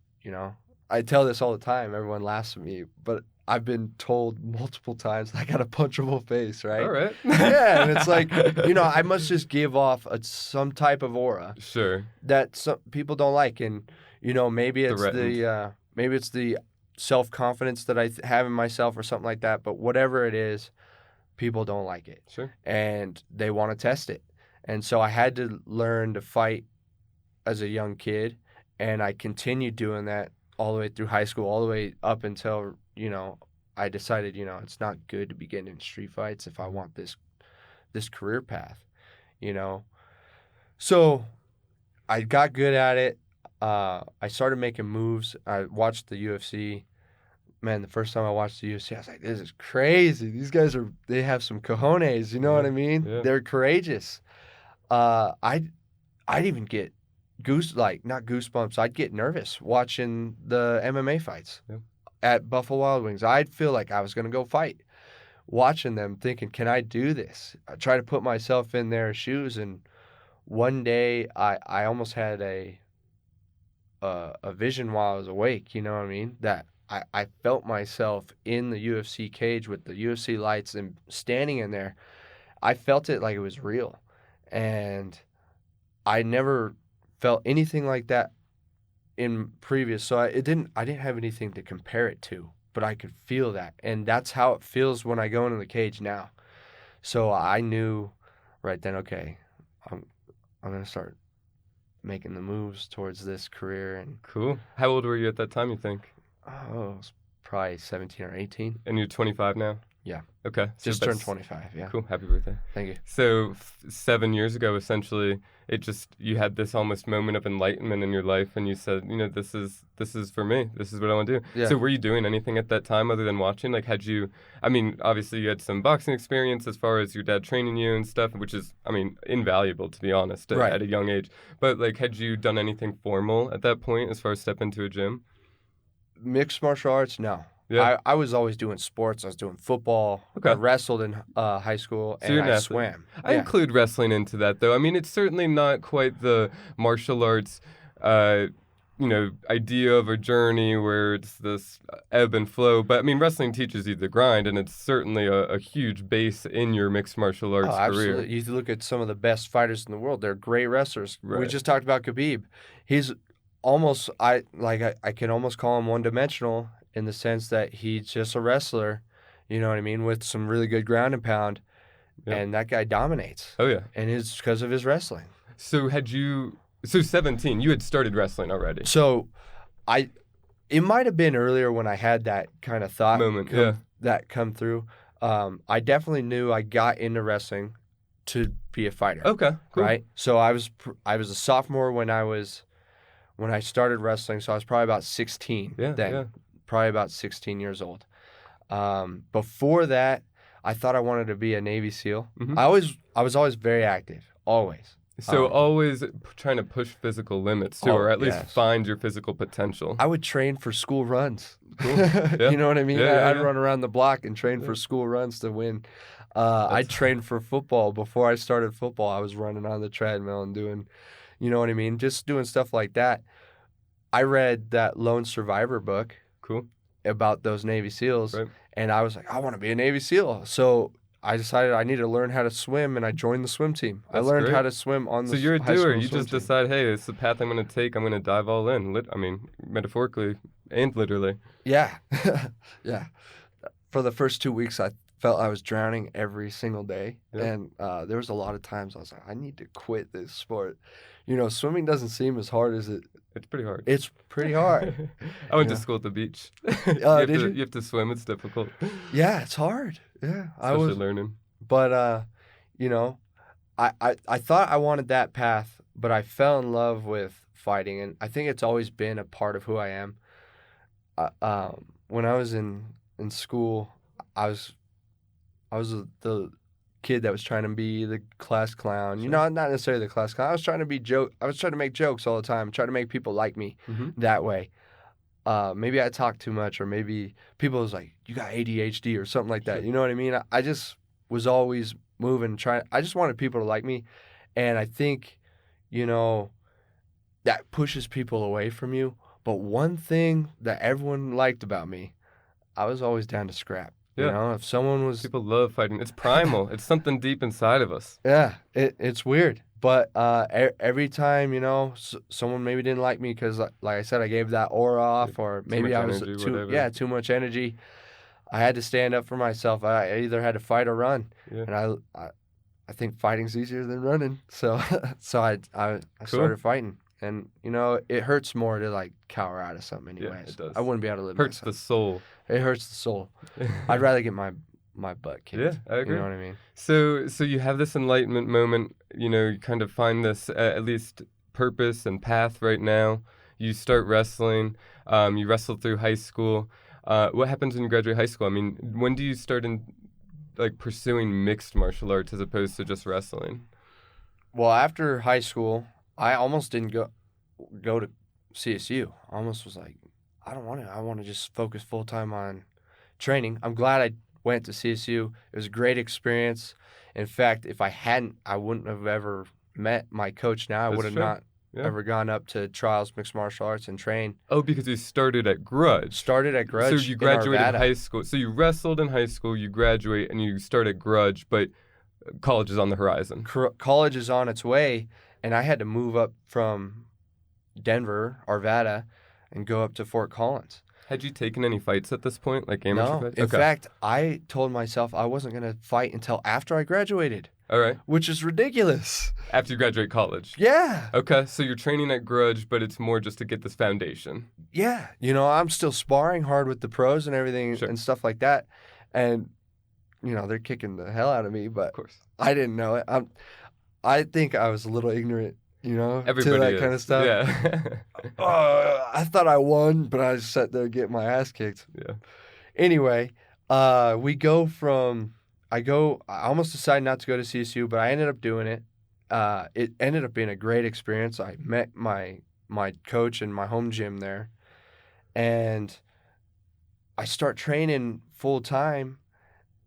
I tell this all the time. Everyone laughs at me, but I've been told multiple times I got a punchable face, right? All right. Yeah, and it's like, I must just give off some type of aura. Sure. That some people don't like, and maybe it's the self-confidence that I have in myself or something like that, but whatever it is, people don't like it. Sure. And they want to test it. And so I had to learn to fight as a young kid, and I continued doing that all the way through high school, all the way up until, I decided, it's not good to be getting in street fights if I want this career path, So I got good at it. I started making moves. I watched the UFC. Man, the first time I watched the UFC, I was like, this is crazy. These guys they have some cojones, you know what I mean? Yeah. They're courageous. I'd even get not goosebumps. I'd get nervous watching the MMA fights at Buffalo Wild Wings. I'd feel like I was going to go fight, watching them, thinking, can I do this? I try to put myself in their shoes, and one day I almost had a vision while I was awake, you know what I mean? That I felt myself in the UFC cage with the UFC lights and standing in there. I felt it like it was real. And I never felt anything like that in previous, so I didn't have anything to compare it to, but I could feel that, and that's how it feels when I go into the cage now. So I knew right then, okay, I'm gonna start making the moves towards this career. And Cool. How old were you at that time, you think? I was probably 17 or 18. And you're 25 now? Yeah. Okay. So Just turned 25, yeah. Cool. Happy birthday. Thank you. So 7 years ago, essentially, you had this almost moment of enlightenment in your life, and you said, this is for me. This is what I want to do. Yeah. So were you doing anything at that time other than watching? Like, obviously you had some boxing experience as far as your dad training you and stuff, which is, invaluable, to be honest, Right. at a young age. But, like, had you done anything formal at that point as far as step into a gym? Mixed martial arts, no. Yeah. I was always doing sports. I was doing football. Okay. I wrestled in high school, So you're and an I athlete. swam. I Yeah. include wrestling into that, though. It's certainly not quite the martial arts, idea of a journey where it's this ebb and flow. But, wrestling teaches you the grind, and it's certainly a huge base in your mixed martial arts Oh, career. absolutely. You look at some of the best fighters in the world. They're great wrestlers. We Right. just talked about Khabib. He's almost, I can almost call him one-dimensional in the sense that he's just a wrestler, you know what I mean, with some really good ground and pound, Yeah. and that guy dominates. Oh, yeah. And it's because of his wrestling. So 17, you had started wrestling already. So it might have been earlier when I had that kind of thought Moment, come through. I definitely knew I got into wrestling to be a fighter. Okay, cool. Right? So I was a sophomore when I started wrestling, so I was probably about 16 then. Yeah. Probably about 16 years old. Before that, I thought I wanted to be a Navy SEAL. Mhm. I was always very active, always. So always trying to push physical limits, too, or at least yes. find your physical potential. I would train for school runs. Cool. Yeah. You know what I mean? Yeah, I'd yeah. run around the block and train for school runs to win. I trained for football. Before I started football, I was running on the treadmill and doing, you know what I mean? Just doing stuff like that. I read that Lone Survivor book. Cool. About those Navy SEALs, Right. and I was like, I want to be a Navy SEAL. So I decided I need to learn how to swim, and I joined the swim team. That's I learned great. how to swim on the So you're a high doer. school You swim just team. decide, hey, it's the path I'm going to take. I'm going to dive all in. Metaphorically and literally. Yeah, yeah. For the first 2 weeks, I felt I was drowning every single day, Yeah. and there was a lot of times I was like, I need to quit this sport. Swimming doesn't seem as hard as it. It's pretty hard. It's pretty hard. I went to Yeah. school at the beach. Did you? You have to swim. It's difficult. Yeah, it's hard. Yeah, Especially learning. But I thought I wanted that path, but I fell in love with fighting, and I think it's always been a part of who I am. When I was in school, I was the kid that was trying to be the class clown. Sure. Not necessarily the class clown. I was trying to make jokes all the time, trying to make people like me Mm-hmm. that way. Maybe I talked too much, or maybe people was like, you got ADHD or something like that. Sure. You know what I mean? I just was always moving, I just wanted people to like me. And I think, that pushes people away from you. But one thing that everyone liked about me, I was always down to scrap. Yeah. If someone was... People love fighting. It's primal. It's something deep inside of us. Yeah, it's weird. But every time, someone maybe didn't like me because, like I said, I gave that aura off, or maybe much I was energy, whatever. too much energy. I had to stand up for myself. I either had to fight or run, Yeah. and I think fighting's easier than running. So I Cool. started fighting, and it hurts more to like cower out of something. Yeah, Anyways, it does. I wouldn't be able to live. Hurts the soul. It hurts the soul. I'd rather get my butt kicked. Yeah, I agree. You know what I mean? So you have this enlightenment moment, you kind of find this at least purpose and path right now. You start wrestling. You wrestle through high school. What happens when you graduate high school? When do you start pursuing mixed martial arts as opposed to just wrestling? Well, after high school, I almost didn't go to CSU. I almost was like, I don't want to. I want to just focus full time on training. I'm glad I went to CSU. It was a great experience. In fact, if I hadn't, I wouldn't have ever met my coach now. I That's would have true. not Yeah. ever gone up to Trials Mixed Martial Arts and trained. Oh, because you started at Grudge. Started at Grudge. So you in graduated Arvada. high school. So you wrestled in high school, you graduate, and you start at Grudge, but college is on the horizon. College is on its way, and I had to move up from Denver, Arvada, and go up to Fort Collins. Had you taken any fights at this point, like amateur No. fights? In fact, I told myself I wasn't going to fight until after I graduated. All right. Which is ridiculous. After you graduate college? Yeah. Okay, so you're training at Grudge, but it's more just to get this foundation. Yeah. I'm still sparring hard with the pros and everything and stuff like that. And, they're kicking the hell out of me, but of course. I didn't know it. I think I was a little ignorant, Everybody to that is. kind of stuff. Yeah. I thought I won, but I just sat there getting my ass kicked. Yeah. Anyway, we go from... I almost decided not to go to CSU, but I ended up doing it. It ended up being a great experience. I met my coach in my home gym there, and I start training full time,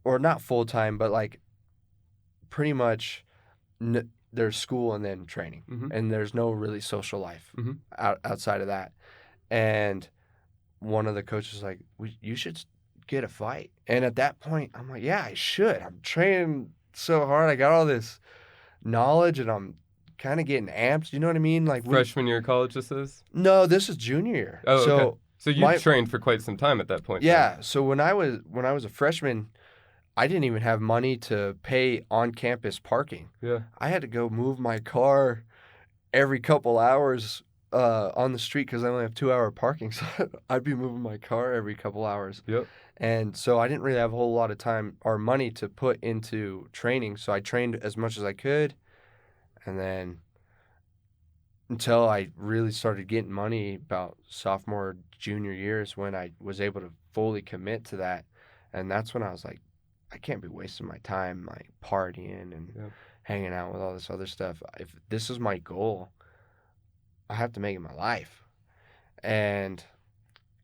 or not full time, but like pretty much there's school and then training, and there's no really social life outside of that. And one of the coaches was like, you should get a fight. And at that point, I'm like, yeah, I should. I'm training so hard. I got all this knowledge, and I'm kind of getting amped. You know what I mean? Like freshman year of college, this is? No, this is junior year. Oh, okay. So you trained for quite some time at that point. Yeah. Then. So when I was a freshman, I didn't even have money to pay on-campus parking. Yeah. I had to go move my car every couple hours on the street because I only have 2-hour parking. So I'd be moving my car every couple hours. Yep. And so I didn't really have a whole lot of time or money to put into training. So I trained as much as I could. And then until I really started getting money about sophomore, junior years when I was able to fully commit to that. And that's when I was like, I can't be wasting my time like partying and hanging out with all this other stuff. If this is my goal, I have to make it my life. And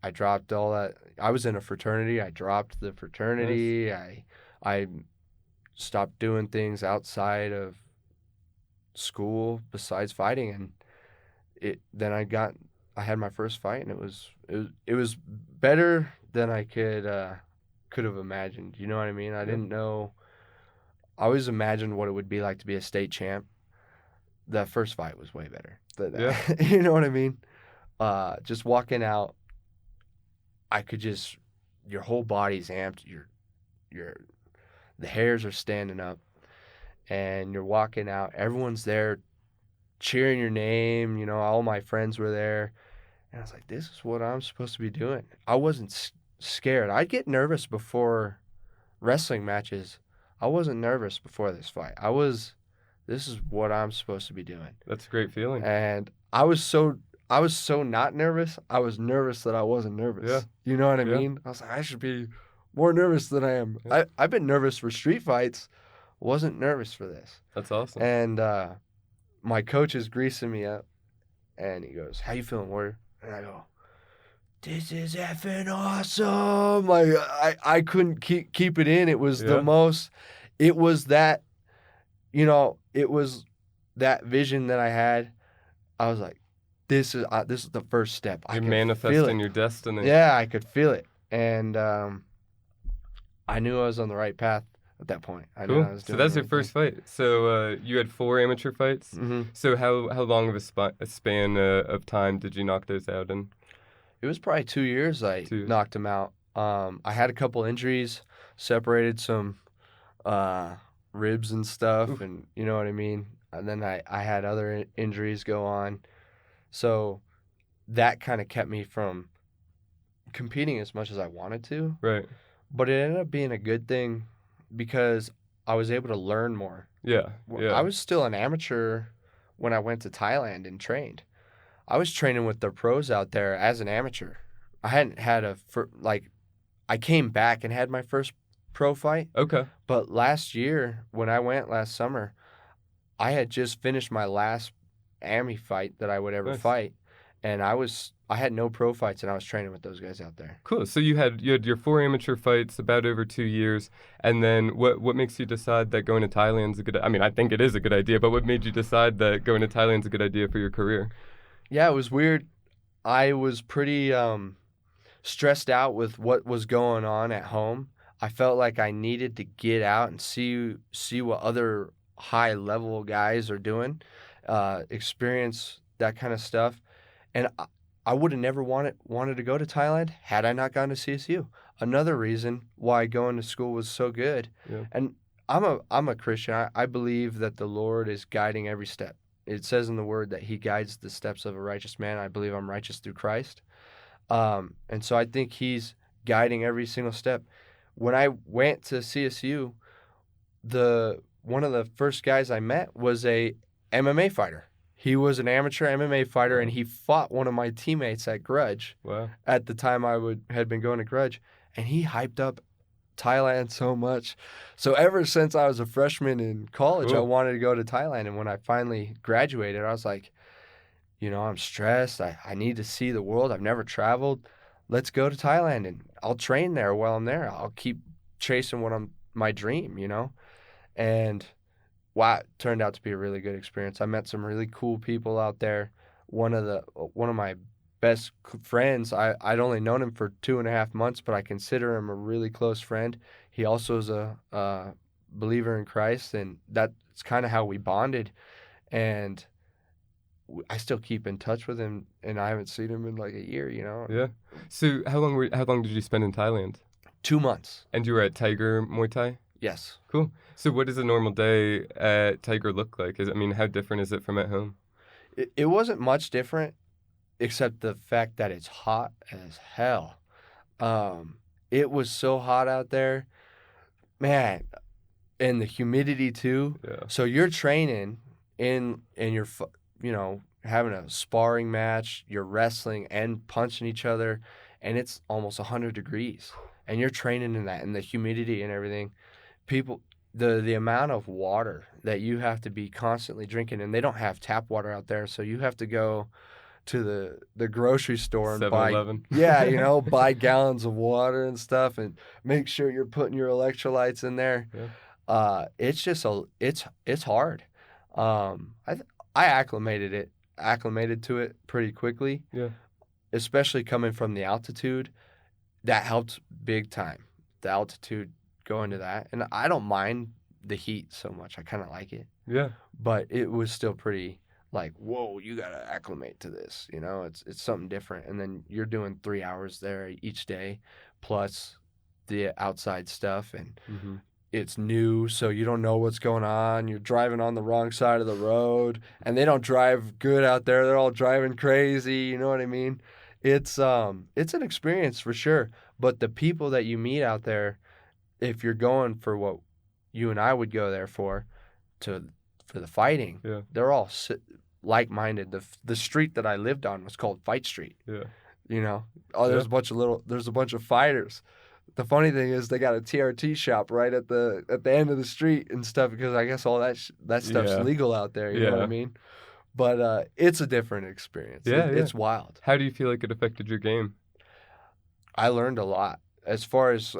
I dropped all that. I was in a fraternity. I dropped the fraternity. Nice. I stopped doing things outside of school besides fighting, and then I had my first fight, and it was better than I could have imagined. You know what I mean? I didn't know. I always imagined what it would be like to be a state champ. The first fight was way better. You know what I mean? Just walking out, I could just, your whole body's amped. The hairs are standing up, and you're walking out. Everyone's there cheering your name. All my friends were there. And I was like, this is what I'm supposed to be doing. I wasn't scared. I'd get nervous before wrestling matches. I wasn't nervous before this fight. This is what I'm supposed to be doing. That's a great feeling. And I was so not nervous. I was nervous that I wasn't nervous. Yeah. You know what I mean? I was like, I should be more nervous than I am. Yeah. I've been nervous for street fights. Wasn't nervous for this. That's awesome. And my coach is greasing me up, and he goes, "How you feeling, Warrior?" And I go, "This is effing awesome!" Like I couldn't keep it in. It was the most. It was that, it was that vision that I had. I was like, this is the first step. You're manifesting your destiny. Yeah, I could feel it, and I knew I was on the right path at that point. I knew I was doing so that's your first fight. So you had 4 amateur fights. Mm-hmm. So how long of a span of time did you knock those out in? It was probably 2 years. Knocked them out. I had a couple injuries, separated some ribs and stuff. Oof. And you know what I mean? And then I had other injuries go on. So that kind of kept me from competing as much as I wanted to. Right. But it ended up being a good thing because I was able to learn more. Yeah. I was still an amateur when I went to Thailand and trained. I was training with the pros out there as an amateur. I hadn't had I came back and had my first pro fight. Okay. But last year, when I went last summer, I had just finished my last AMI fight that I would ever fight. And I had no pro fights, and I was training with those guys out there. Cool. So you had your 4 amateur fights about over 2 years, and then what makes you decide that going to Thailand's a good? I mean, I think it is a good idea, but what made you decide that going to Thailand's a good idea for your career? Yeah, it was weird. I was pretty stressed out with what was going on at home. I felt like I needed to get out and see what other high level guys are doing, experience that kind of stuff. And I would have never wanted to go to Thailand had I not gone to CSU. Another reason why going to school was so good. Yeah. And I'm a Christian. I believe that the Lord is guiding every step. It says in the Word that He guides the steps of a righteous man. I believe I'm righteous through Christ. And so I think He's guiding every single step. When I went to CSU, one of the first guys I met was a MMA fighter. He was an amateur MMA fighter, and he fought one of my teammates at Grudge. Wow. At the time had been going to Grudge, and he hyped up Thailand so much. So ever since I was a freshman in college, I wanted to go to Thailand. And when I finally graduated, I was like, I'm stressed. I need to see the world. I've never traveled. Let's go to Thailand, and I'll train there while I'm there. I'll keep chasing my dream, And wow, it turned out to be a really good experience. I met some really cool people out there. One of my best friends, I'd only known him for 2.5 months, but I consider him a really close friend. He also is a believer in Christ, and that's kind of how we bonded. And I still keep in touch with him, and I haven't seen him in like a year, Yeah. So how long did you spend in Thailand? 2 months. And you were at Tiger Muay Thai? Yes. Cool. So what does a normal day at Tiger look like? How different is it from at home? It wasn't much different, except the fact that it's hot as hell. It was so hot out there, man, and the humidity too. Yeah. So you're training and you're, having a sparring match, you're wrestling and punching each other, and it's almost 100 degrees, and you're training in that, and the humidity and everything. People, the amount of water that you have to be constantly drinking, and they don't have tap water out there, so you have to go to the grocery store and 7-Eleven. buy gallons of water and stuff, and make sure you're putting your electrolytes in there. Yeah. It's just it's hard. I acclimated to it pretty quickly. Yeah. Especially coming from the altitude, that helped big time. The altitude, going to that, and I don't mind the heat so much. I kind of like it. Yeah. But it was still pretty like, whoa, you gotta acclimate to this. It's something different. And then you're doing 3 hours there each day, plus the outside stuff, and it's new, so you don't know what's going on. You're driving on the wrong side of the road, and they don't drive good out there. They're all driving crazy. You know what I mean? It's an experience for sure. But the people that you meet out there, if you're going for what you and I would go there for the fighting, they're all like-minded. The street that I lived on was called Fight Street. Yeah. There's a bunch of fighters. The funny thing is they got a TRT shop right at the end of the street and stuff, because I guess all that stuff's legal out there. You know what I mean? But it's a different experience. It's wild. How do you feel like it affected your game? I learned a lot as far as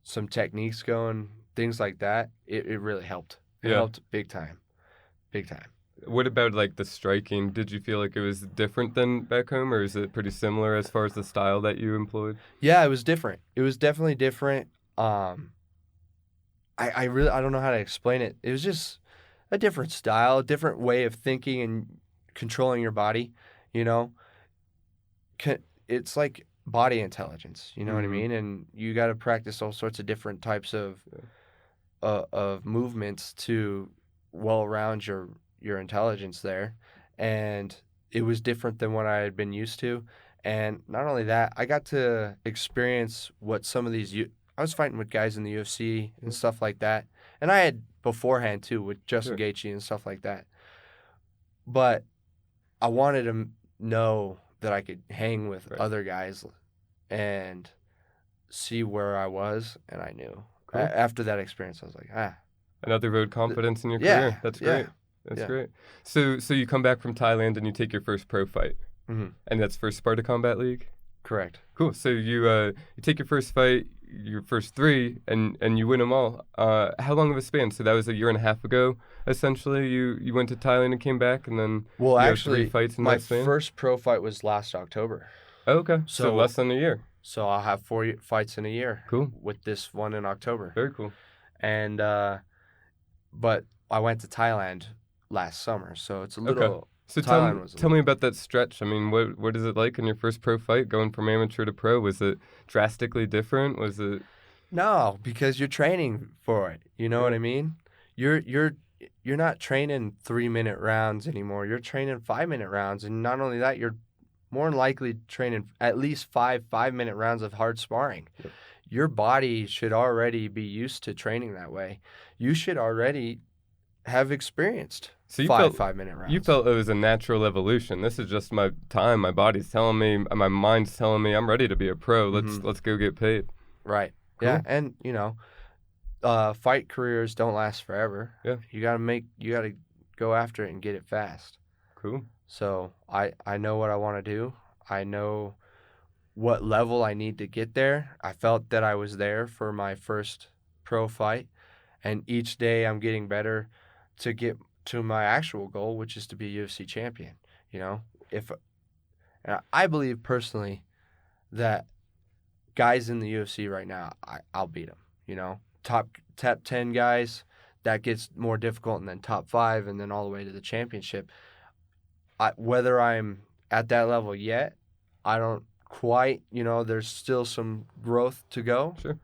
some techniques going, things like that. It really helped. It helped big time. Big time. What about like the striking? Did you feel like it was different than back home, or is it pretty similar as far as the style that you employed? Yeah, it was different. It was definitely different. I don't know how to explain it. It was just a different style, a different way of thinking and controlling your body. It's like body intelligence. You know what I mean? And you got to practice all sorts of different types of movements to around your intelligence there. And it was different than what I had been used to. And not only that, I got to experience what some of these I was fighting with guys in the UFC and stuff like that. And I had beforehand too with Justin Gaethje and stuff like that. But I wanted to know that I could hang with other guys and see where I was, and I knew. Cool. After that experience, I was like, Another road confidence in your career. That's great. That's great. So you come back from Thailand and you take your first pro fight, and that's for Sparta Combat League? Correct. Cool. So you take your first fight, your first 3, and you win them all. How long of a span? So that was a year and a half ago, essentially. You went to Thailand and came back, and then actually, 3 fights in my that span? first pro fight was last October. Oh, okay. So less than a year. So I'll have 4 fights in a year. Cool. With this one in October. Very cool. And but I went to Thailand last summer, so it's a little. Okay. So Thailand was. tell me about that stretch. I mean, what is it like in your first pro fight, going from amateur to pro? Was it drastically different? Was it? No, because you're training for it. You know what I mean? You're not training 3-minute rounds anymore. You're training 5-minute rounds, and not only that, you're more than likely training at least 5-minute rounds of hard sparring. Yep. Your body should already be used to training that way. You should already have experienced So you 5-minute rounds. You felt it was a natural evolution. This is just my time. My body's telling me, my mind's telling me, I'm ready to be a pro. Let's go get paid. Right. Cool. Yeah, and fight careers don't last forever. Yeah. You gotta go after it and get it fast. Cool. So I know what I want to do. I know what level I need to get there. I felt that I was there for my first pro fight, and each day I'm getting better to get to my actual goal, which is to be a UFC champion. And I believe personally that guys in the UFC right now, I'll beat them. Top 10 guys, that gets more difficult, and then top 5, and then all the way to the championship. Whether I'm at that level yet, I don't quite. There's still some growth to go. Sure.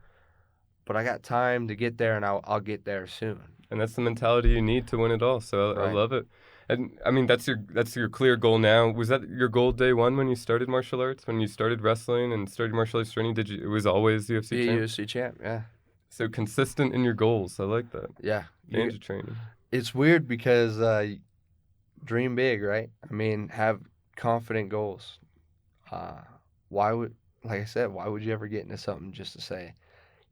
But I got time to get there, and I'll get there soon. And that's the mentality you need to win it all. So Right. I love it. And I mean, that's your clear goal now. Was that your goal day one when you started martial arts? When you started wrestling and started martial arts training, it was always UFC Be a champ? UFC champ, yeah. So consistent in your goals. I like that. Yeah. Ninja training. It's weird because dream big, right? I mean, have confident goals. Like I said, why would you ever get into something just to say,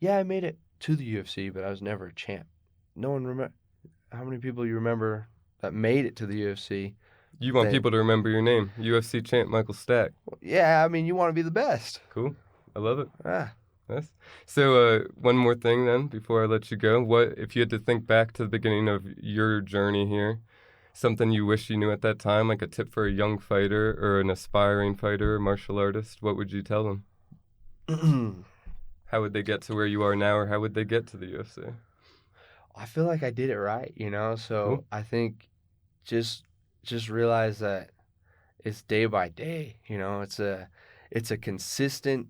yeah, I made it to the UFC, but I was never a champ? No one remember. How many people you remember that made it to the UFC? You want people to remember your name, UFC champ Michael Stack. Yeah, I mean, you want to be the best. Cool. I love it. Ah. Nice. So one more thing then before I let you go. What if you had to think back to the beginning of your journey here, something you wish you knew at that time, like a tip for a young fighter or an aspiring fighter or martial artist, what would you tell them? How would they get to where you are now, or how would they get to the UFC? I feel like I did it right, so Cool. I think just realize that it's day by day, it's a consistent,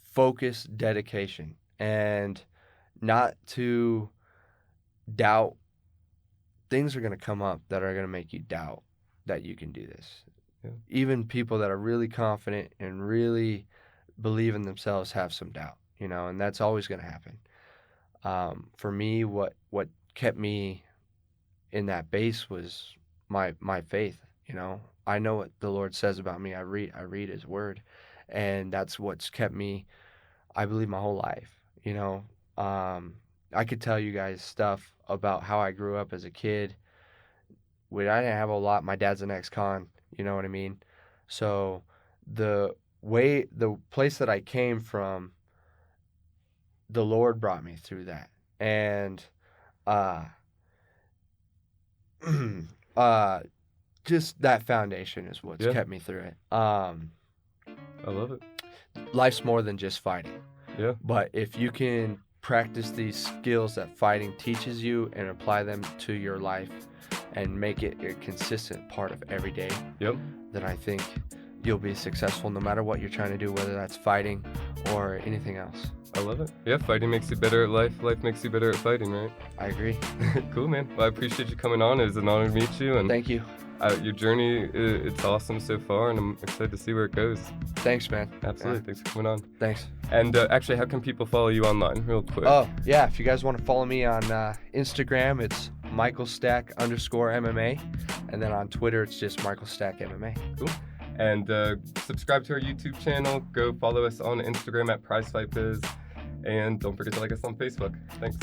focused dedication, and not to doubt. Things are going to come up that are going to make you doubt that you can do this. Yeah. Even people that are really confident and really believe in themselves have some doubt, and that's always going to happen. For me, what kept me in that base was my faith. I know what the Lord says about me. I read His Word, and that's what's kept me, I believe, my whole life. I could tell you guys stuff about how I grew up as a kid. When I didn't have a lot, my dad's an ex-con. You know what I mean? So the place that I came from, the Lord brought me through that, and just that foundation is what's kept me through it. I love it. Life's more than just fighting. Yeah. But if you can practice these skills that fighting teaches you and apply them to your life and make it a consistent part of every day, then I think you'll be successful no matter what you're trying to do, whether that's fighting or anything else. I love it. Yeah, fighting makes you better at life. Life makes you better at fighting, right? I agree. Cool, man. Well, I appreciate you coming on. It was an honor to meet you. And thank you. Your journey, it's awesome so far, and I'm excited to see where it goes. Thanks, man. Absolutely. Thanks for coming on. Thanks. And actually, how can people follow you online, real quick? Oh, yeah. If you guys want to follow me on Instagram, it's MichaelStack_MMA. And then on Twitter, it's just MichaelStackMMA. Cool. And subscribe to our YouTube channel. Go follow us on Instagram at PrizeFightBiz. And don't forget to like us on Facebook. Thanks.